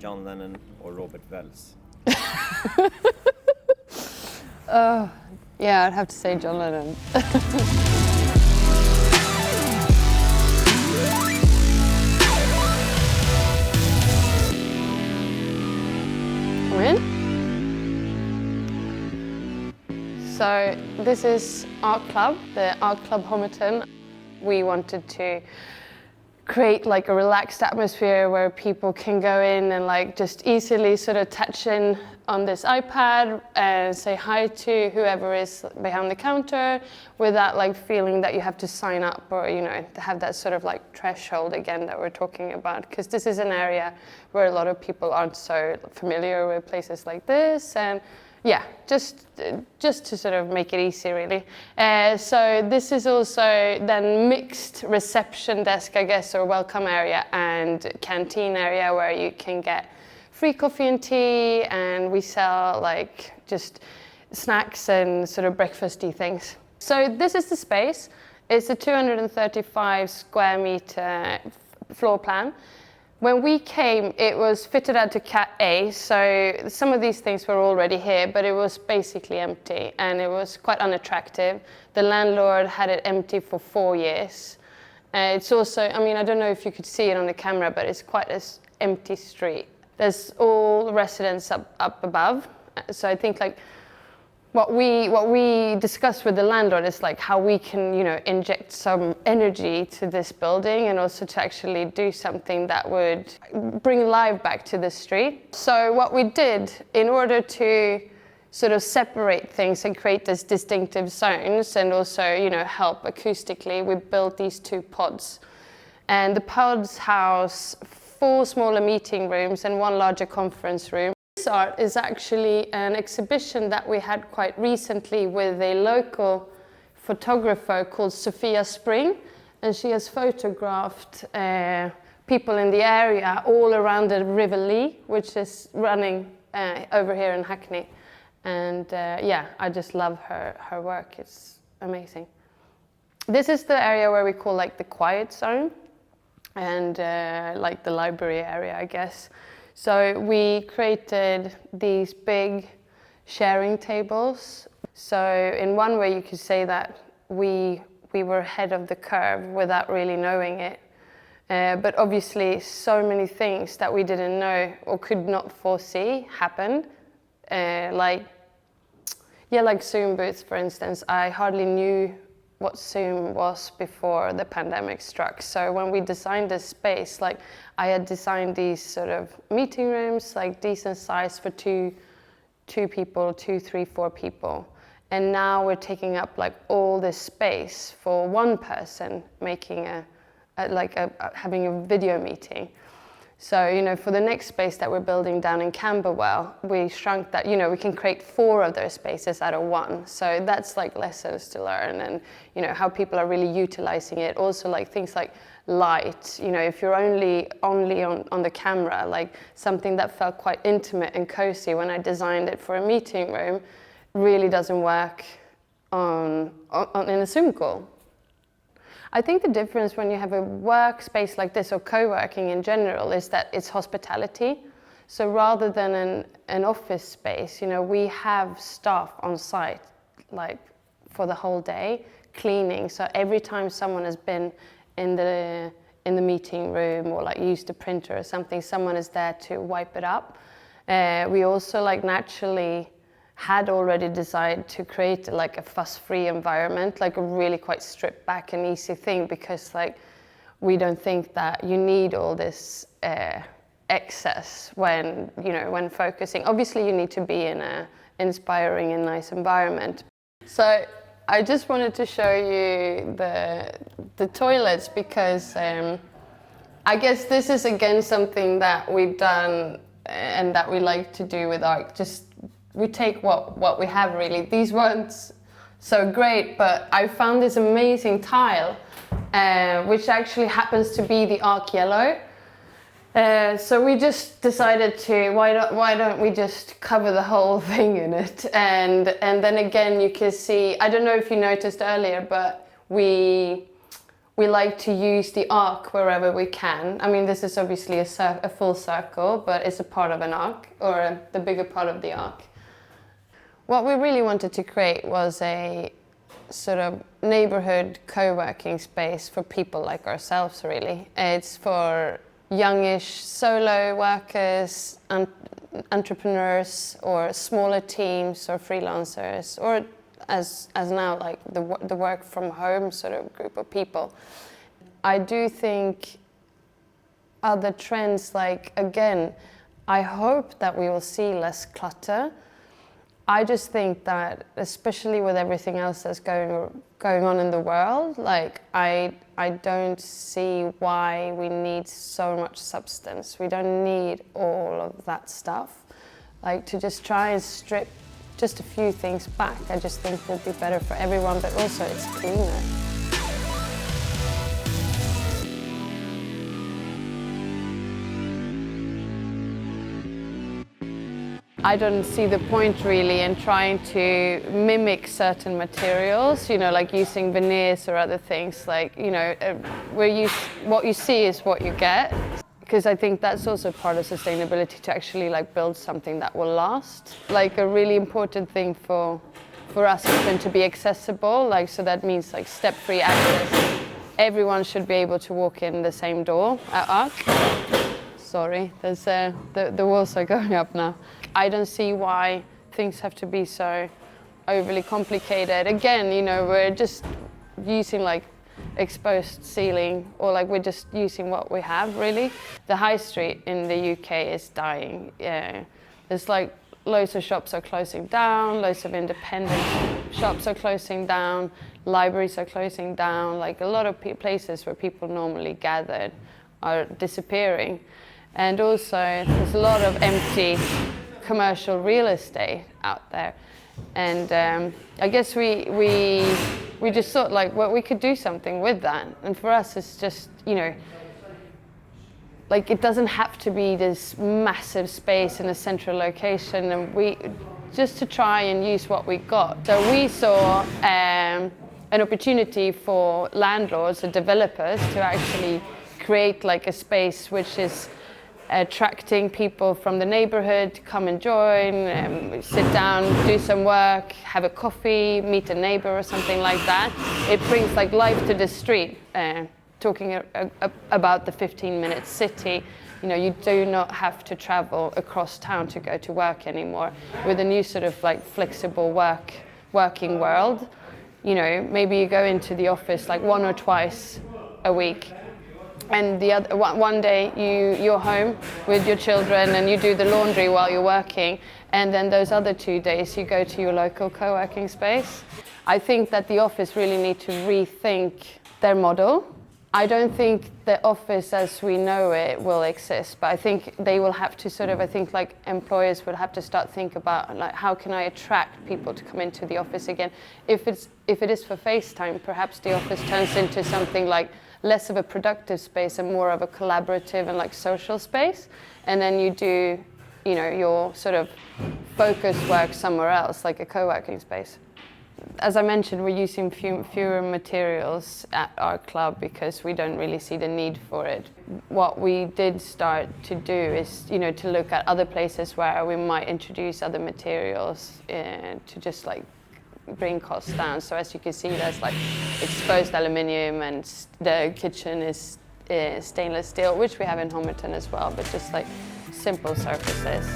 John Lennon or Robert Wells? Yeah, I'd have to say John Lennon. Come in. So this is Art Club, the Art Club Homerton. We wanted to create like a relaxed atmosphere where people can go in and like just easily sort of touch in on this iPad and say hi to whoever is behind the counter without like feeling that you have to sign up or, you know, to have that sort of like threshold again that we're talking about, because this is an area where a lot of people aren't so familiar with places like this. And yeah, just to sort of make it easy, really. So this is also then mixed reception desk, I guess, or welcome area and canteen area where you can get free coffee and tea, and we sell like just snacks and sort of breakfasty things. So this is the space. It's a 235 square meter floor plan. When we came, it was fitted out to Cat A, so some of these things were already here, but it was basically empty, and it was quite unattractive. The landlord had it empty for 4 years. It's also, I mean, I don't know if you could see it on the camera, but it's quite an empty street. There's all residents up above, so I think like what we discussed with the landlord is like how we can, you know, inject some energy to this building and also to actually do something that would bring life back to the street. So what we did in order to sort of separate things and create these distinctive zones and also, you know, help acoustically, we built these 2 pods. And the pods house 4 smaller meeting rooms and 1 larger conference room. This art is actually an exhibition that we had quite recently with a local photographer called Sophia Spring, and she has photographed people in the area all around the River Lee, which is running over here in Hackney. And yeah, I just love her work. It's amazing. This is the area where we call like the quiet zone and like the library area, I guess. So we created these big sharing tables. So in one way you could say that we were ahead of the curve without really knowing it. But obviously so many things that we didn't know or could not foresee happened. Like Zoom booths, for instance. I hardly knew what Zoom was before the pandemic struck. So when we designed this space, like I had designed these sort of meeting rooms, like decent size for two people, 2, 3, 4 people. And now we're taking up like all this space for 1 person making having a video meeting. So, you know, for the next space that we're building down in Camberwell, we shrunk that, you know, we can create 4 of those spaces out of 1. So that's like lessons to learn and, you know, how people are really utilizing it. Also like things like light, you know, if you're only on the camera, like something that felt quite intimate and cozy when I designed it for a meeting room really doesn't work in a Zoom call. I think the difference when you have a workspace like this or co-working in general is that it's hospitality. So rather than an office space, you know, we have staff on site like for the whole day cleaning. So every time someone has been in the meeting room or like used a printer or something, someone is there to wipe it up. We also like naturally had already decided to create like a fuss-free environment, like a really quite stripped back and easy thing, because like we don't think that you need all this excess when, you know, when focusing. Obviously you need to be in a inspiring and nice environment. So I just wanted to show you the toilets because I guess this is again something that we've done and that we like to do with art. Just we take what we have really. These weren't so great, but I found this amazing tile, which actually happens to be the Arc Yellow. So we just decided to, why don't we just cover the whole thing in it? And then again, you can see, I don't know if you noticed earlier, but we We like to use the arc wherever we can. I mean, this is obviously a full circle, but it's a part of an arc, or the bigger part of the arc. What we really wanted to create was a sort of neighborhood co-working space for people like ourselves, really. It's for youngish solo workers, entrepreneurs, or smaller teams, or freelancers, or as now, like the work from home sort of group of people. I do think other trends, like, again, I hope that we will see less clutter. I just think that, especially with everything else that's going on in the world, like, I don't see why we need so much substance. We don't need all of that stuff. Like, to just try and strip just a few things back, I just think would be better for everyone, but also it's cleaner. I don't see the point really in trying to mimic certain materials, you know, like using veneers or other things. Like, you know, what you see is what you get. Because I think that's also part of sustainability, to actually like build something that will last. Like, a really important thing for us has been to be accessible. Like, so that means like step-free access. Everyone should be able to walk in the same door at ARC. Sorry, there's the walls are going up now. I don't see why things have to be so overly complicated. Again, you know, we're just using like exposed ceiling, or like we're just using what we have, really. The high street in the UK is dying. Yeah. There's like loads of shops are closing down, loads of independent shops are closing down, libraries are closing down, like a lot of places where people normally gathered are disappearing. And also there's a lot of empty commercial real estate out there. And I guess we just thought, like, well, we could do something with that. And for us, it's just, you know, like, it doesn't have to be this massive space in a central location, and we just to try and use what we got. So we saw an opportunity for landlords and developers to actually create like a space which is attracting people from the neighborhood to come and join, sit down, do some work, have a coffee, meet a neighbor or something like that. It brings like life to the street, talking about the 15-minute city. You know, you do not have to travel across town to go to work anymore. With a new sort of like flexible working world, you know, maybe you go into the office like 1 or twice a week, and the other one day you're home with your children and you do the laundry while you're working, and then those other 2 days you go to your local co-working space. I think that the office really need to rethink their model. I don't think the office as we know it will exist, but I think they will have to sort of, I think like employers will have to start think about, like, how can I attract people to come into the office again? If it is for FaceTime, perhaps the office turns into something like less of a productive space and more of a collaborative and like social space. And then you do, you know, your sort of focus work somewhere else, like a co-working space. As I mentioned, we're using fewer materials at our club because we don't really see the need for it. What we did start to do is, you know, to look at other places where we might introduce other materials to just like bring costs down. So as you can see, there's like exposed aluminium, and the kitchen is stainless steel, which we have in Homerton as well, but just like simple surfaces.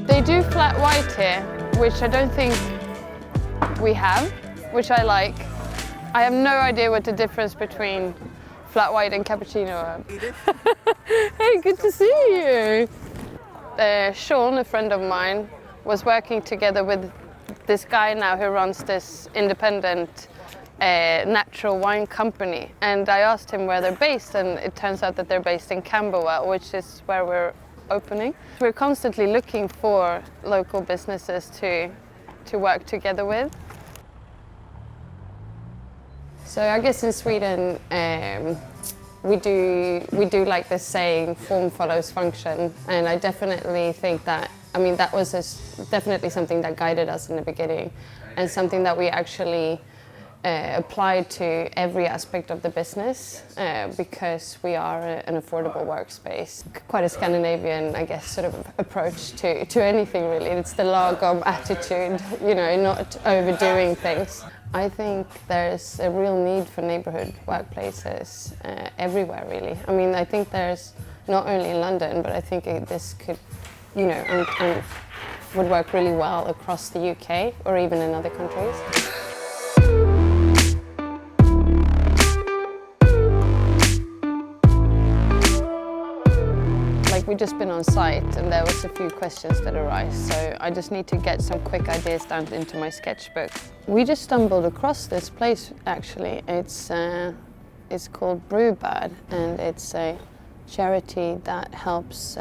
They do flat white here, which I don't think we have, which I like. I have no idea what the difference between flat white and cappuccino are. Hey, good to see you. Sean, a friend of mine, was working together with this guy now who runs this independent natural wine company. And I asked him where they're based, and it turns out that they're based in Camberwell, which is where we're opening. We're constantly looking for local businesses to work together with. So I guess in Sweden we do like this saying, form follows function, and I definitely think that I mean, that was definitely something that guided us in the beginning, and something that we actually applied to every aspect of the business, because we are an affordable workspace. Quite a Scandinavian, I guess, sort of approach to anything really. It's the lagom attitude, you know, not overdoing things. I think there's a real need for neighborhood workplaces everywhere really. I mean, I think there's not only in London, but I think this could, you know, and would work really well across the UK or even in other countries. We've just been on site and there was a few questions that arise, so I just need to get some quick ideas down into my sketchbook. We just stumbled across this place actually. It's called Brewbird, and it's a charity that helps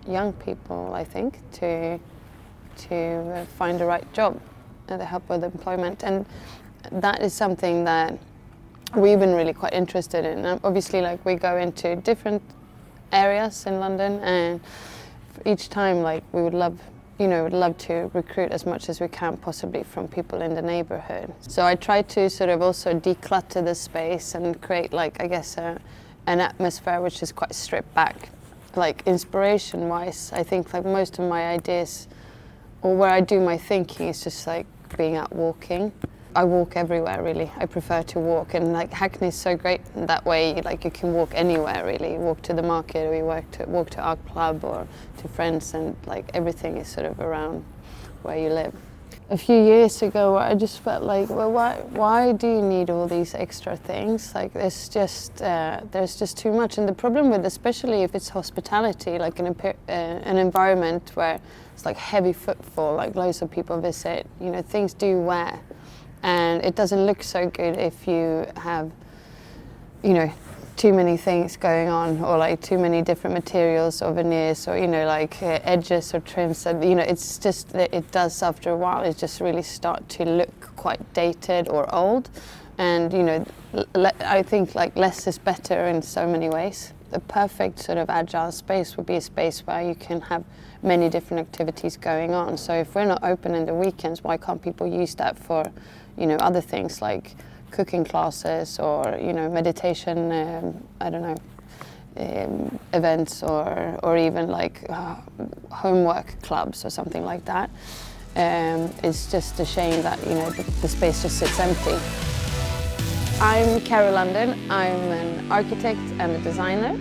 young people, I think, to find the right job and to help with employment. And that is something that we've been really quite interested in. Obviously, like, we go into different areas in London, and each time, like, we would love to recruit as much as we can possibly from people in the neighborhood. So I try to sort of also declutter the space and create, like, I guess an atmosphere which is quite stripped back. Like, inspiration wise, I think like most of my ideas, or where I do my thinking, is just like being out walking. I walk everywhere really. I prefer to walk, and like Hackney is so great in that way. Like, you can walk anywhere really. You walk to the market, or you walk to our club or to friends, and like everything is sort of around where you live. A few years ago, I just felt like, well, why do you need all these extra things? Like, there's just too much. And the problem with, especially if it's hospitality, like an environment where it's like heavy footfall, like loads of people visit, you know, things do wear. And it doesn't look so good if you have, you know, too many things going on, or like too many different materials or veneers, or, you know, like edges or trims. And, you know, it's just that it does, after a while, it just really start to look quite dated or old. And, you know, I think like less is better in so many ways. The perfect sort of agile space would be a space where you can have many different activities going on. So if we're not open in the weekends, why can't people use that for, you know, other things like cooking classes, or, you know, meditation, I don't know, events, or even like homework clubs or something like that. It's just a shame that, you know, the space just sits empty. I'm Caro Lundin. I'm an architect and a designer.